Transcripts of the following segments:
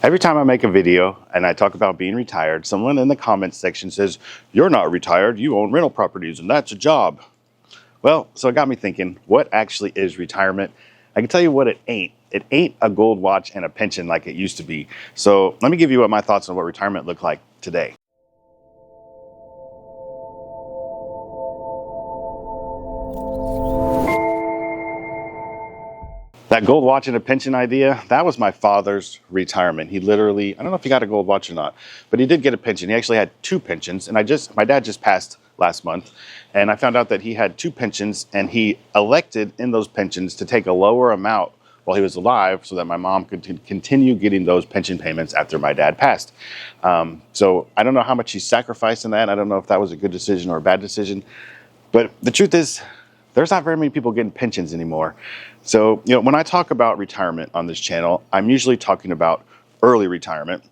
Every time I make a video and I talk about being retired, someone in the comments section says, "You're not retired, you own rental properties and that's a job." Well, so it got me thinking, what actually is retirement? I can tell you what it ain't. It ain't a gold watch and a pension like it used to be. So let me give you my thoughts on what retirement looked like today. That gold watch and a pension idea, that was my father's retirement. He literally, I don't know if he got a gold watch or not, but he did get a pension. He actually had two pensions, and my dad just passed last month, and I found out that he had two pensions, and he elected in those pensions to take a lower amount while he was alive so that my mom could continue getting those pension payments after my dad passed. So I don't know how much he sacrificed in that. I don't know if that was a good decision or a bad decision, but the truth is, there's not very many people getting pensions anymore. So, when I talk about retirement on this channel, I'm usually talking about early retirement.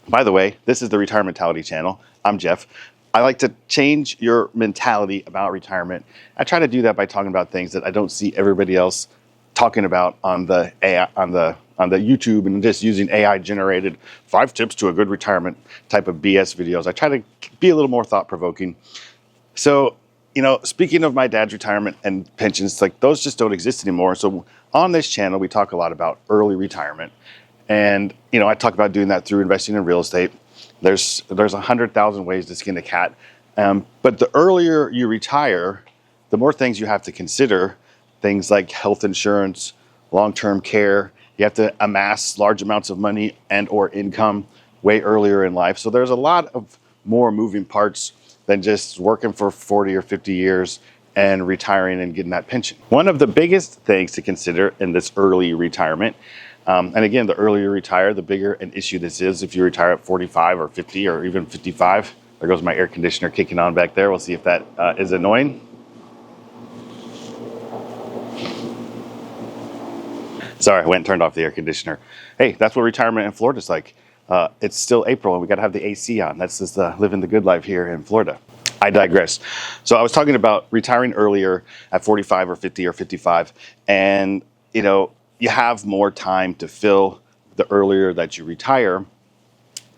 By the way, this is the Retirement Mentality channel. I'm Jeff. I like to change your mentality about retirement. I try to do that by talking about things that I don't see everybody else talking about on the AI, on the YouTube, and just using AI generated 5 tips to a good retirement type of BS videos. I try to be a little more thought provoking. So, speaking of my dad's retirement and pensions, like those just don't exist anymore. So on this channel, we talk a lot about early retirement. And, I talk about doing that through investing in real estate. There's 100,000 ways to skin a cat. But the earlier you retire, the more things you have to consider. Things like health insurance, long-term care. You have to amass large amounts of money and or income way earlier in life. So there's a lot of more moving parts than just working for 40 or 50 years and retiring and getting that pension. One of the biggest things to consider in this early retirement, and again, the earlier you retire, the bigger an issue this is. If you retire at 45 or 50 or even 55, there goes my air conditioner kicking on back there. We'll see if that is annoying. Sorry, I went and turned off the air conditioner. Hey, that's what retirement in Florida is like. It's still April and we got to have the AC on. That's just living the good life here in Florida. I digress. So I was talking about retiring earlier at 45 or 50 or 55. And, you have more time to fill the earlier that you retire.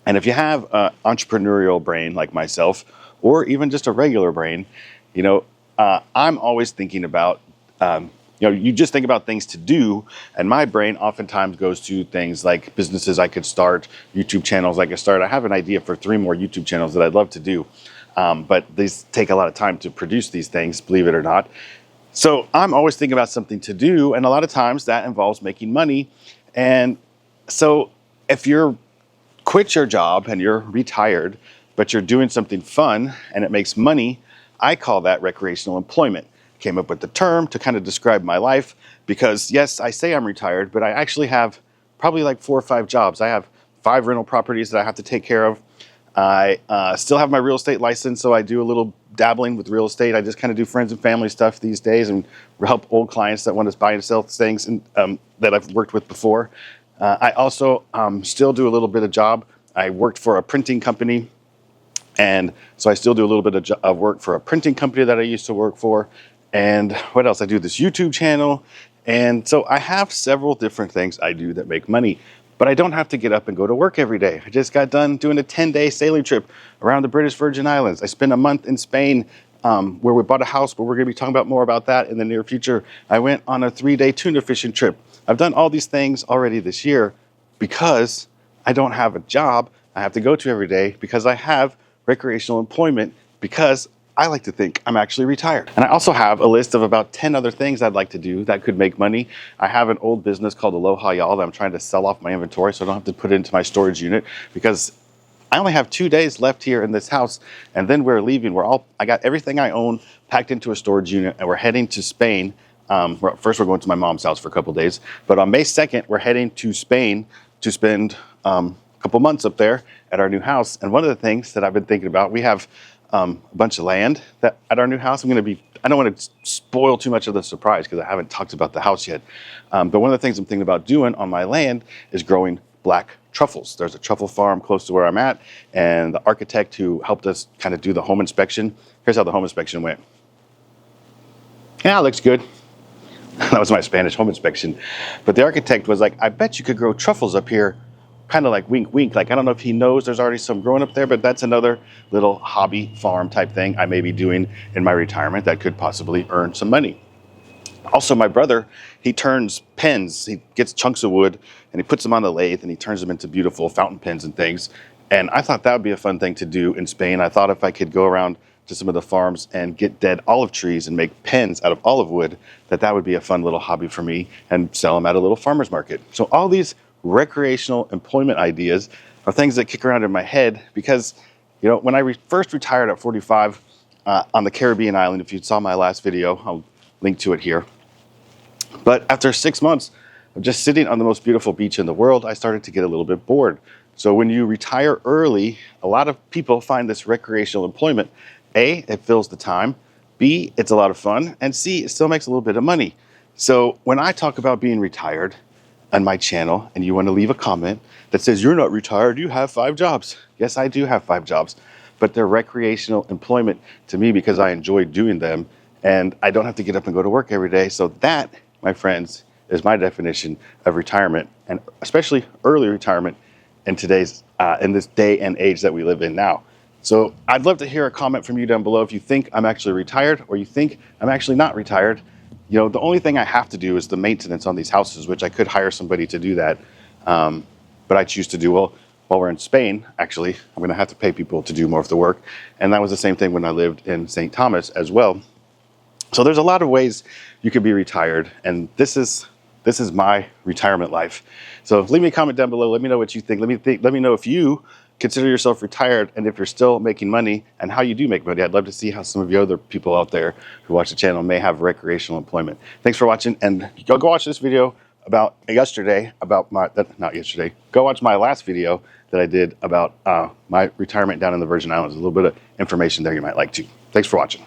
And if you have an entrepreneurial brain like myself, or even just a regular brain, I'm always thinking about you just think about things to do, and my brain oftentimes goes to things like businesses I could start, YouTube channels I could start. I have an idea for 3 more YouTube channels that I'd love to do, but these take a lot of time to produce these things, believe it or not. So I'm always thinking about something to do, and a lot of times that involves making money. And so if you're quit your job and you're retired, but you're doing something fun and it makes money, I call that recreational employment. Came up with the term to kind of describe my life because yes, I say I'm retired, but I actually have probably like 4 or 5 jobs. I have 5 rental properties that I have to take care of. I still have my real estate license, so I do a little dabbling with real estate. I just kind of do friends and family stuff these days and help old clients that want to buy and sell things and, that I've worked with before. I also still do a little bit of job. I worked for a printing company, and so I still do a little bit of work for a printing company that I used to work for. And what else? I do this YouTube channel. And so I have several different things I do that make money, but I don't have to get up and go to work every day. I just got done doing a 10-day sailing trip around the British Virgin Islands. I spent a month in Spain where we bought a house, but we're going to be talking about more about that in the near future. I went on a 3-day tuna fishing trip. I've done all these things already this year because I don't have a job I have to go to every day, because I have recreational employment, because I like to think I'm actually retired. And I also have a list of about 10 other things I'd like to do that could make money. I have an old business called Aloha Y'all that I'm trying to sell off my inventory so I don't have to put it into my storage unit, because I only have 2 days left here in this house, and then we're leaving. I got everything I own packed into a storage unit, and we're heading to Spain. First, we're going to my mom's house for a couple days, but on May 2nd, we're heading to Spain to spend a couple months up there at our new house. And one of the things that I've been thinking about, we have a bunch of land at our new house. I don't want to spoil too much of the surprise because I haven't talked about the house yet. But one of the things I'm thinking about doing on my land is growing black truffles. There's a truffle farm close to where I'm at, and the architect who helped us kind of do the home inspection, here's how the home inspection went. Yeah, it looks good. That was my Spanish home inspection. But the architect was like, I bet you could grow truffles up here kind of like wink, wink. Like, I don't know if he knows there's already some growing up there, but that's another little hobby farm type thing I may be doing in my retirement that could possibly earn some money. Also, my brother, he turns pens. He gets chunks of wood and he puts them on the lathe and he turns them into beautiful fountain pens and things. And I thought that would be a fun thing to do in Spain. I thought if I could go around to some of the farms and get dead olive trees and make pens out of olive wood, that would be a fun little hobby for me and sell them at a little farmer's market. So all these recreational employment ideas are things that kick around in my head because, you know, when I first retired at 45 on the Caribbean island, if you saw my last video, I'll link to it here. But after 6 months of just sitting on the most beautiful beach in the world, I started to get a little bit bored. So when you retire early, a lot of people find this recreational employment. A, it fills the time. B, it's a lot of fun. And C, it still makes a little bit of money. So when I talk about being retired on my channel and you want to leave a comment that says, you're not retired, you have 5 jobs. Yes, I do have 5 jobs, but they're recreational employment to me because I enjoy doing them and I don't have to get up and go to work every day. So that, my friends, is my definition of retirement, and especially early retirement in today's, in this day and age that we live in now. So I'd love to hear a comment from you down below if you think I'm actually retired or you think I'm actually not retired. You know, the only thing I have to do is the maintenance on these houses, which I could hire somebody to do that. But I choose to do, well, while we're in Spain, actually, I'm going to have to pay people to do more of the work. And that was the same thing when I lived in St. Thomas as well. So there's a lot of ways you could be retired. And this is my retirement life. So leave me a comment down below. Let me know what you think. Let me know if you consider yourself retired and if you're still making money and how you do make money. I'd love to see how some of you other people out there who watch the channel may have recreational employment. Thanks for watching, and go watch this video about yesterday, about my, not yesterday, go watch my last video that I did about my retirement down in the Virgin Islands. A little bit of information there you might like too. Thanks for watching.